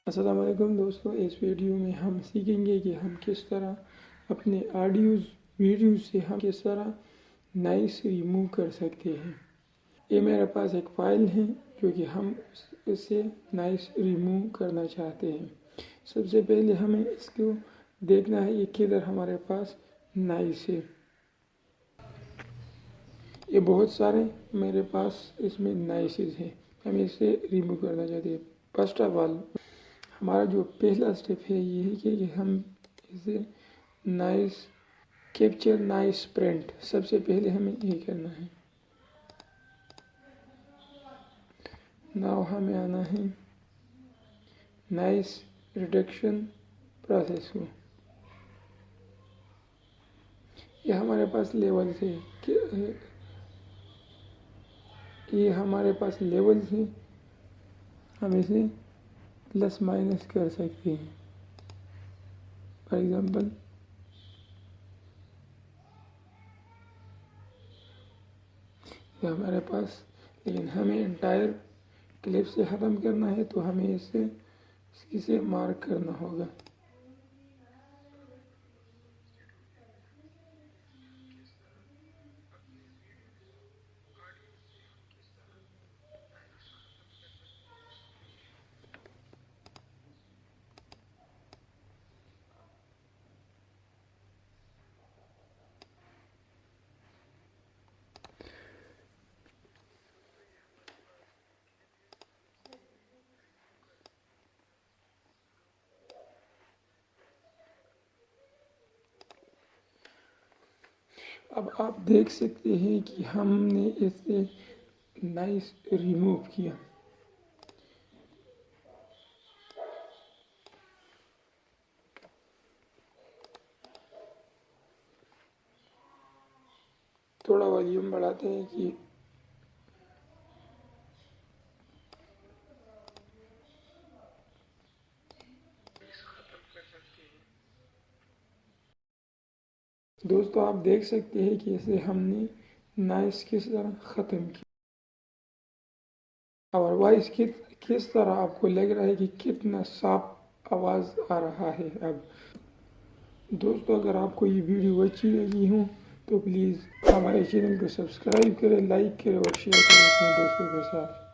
अस्सलाम वालेकुम दोस्तों, इस वीडियो में हम सीखेंगे कि हम किस तरह अपने ऑडियोज़ वीडियो से हम किस तरह नॉइस रिमूव कर सकते हैं। ये मेरे पास एक फ़ाइल है क्योंकि हम इससे नॉइस रिमूव करना चाहते हैं। सबसे पहले हमें इसको देखना है कि किधर हमारे पास नॉइस है। ये बहुत सारे मेरे पास इसमें नॉइसेस हैं, हम इसे रिमूव करना चाहते हैं। फर्स्ट ऑफ ऑल हमारा जो पहला स्टेप है ये है कि हम इसे नॉइस कैप्चर नॉइस प्रिंट, सबसे पहले हमें ये करना है। नाउ हमें आना है नॉइस रिडक्शन प्रोसेस को। ये हमारे पास लेवल है, ये हमारे पास लेवल है, हम इसे प्लस माइनस कर सकते हैं। फॉर एग्जांपल ये हमारे पास, लेकिन हमें एंटायर क्लिप से ख़त्म करना है तो हमें इसे मार्क करना होगा। अब आप देख सकते हैं कि हमने इसे नॉइस रिमूव किया। थोड़ा वॉल्यूम बढ़ाते हैं कि दोस्तों आप देख सकते हैं कि इसे हमने नॉइस किस तरह ख़त्म किया और वॉइस किस तरह आपको लग रहा है कि कितना साफ आवाज़ आ रहा है। अब दोस्तों अगर आपको ये वीडियो अच्छी लगी हो तो प्लीज़ हमारे चैनल को सब्सक्राइब करें, लाइक करें और शेयर करें अपने दोस्तों के साथ।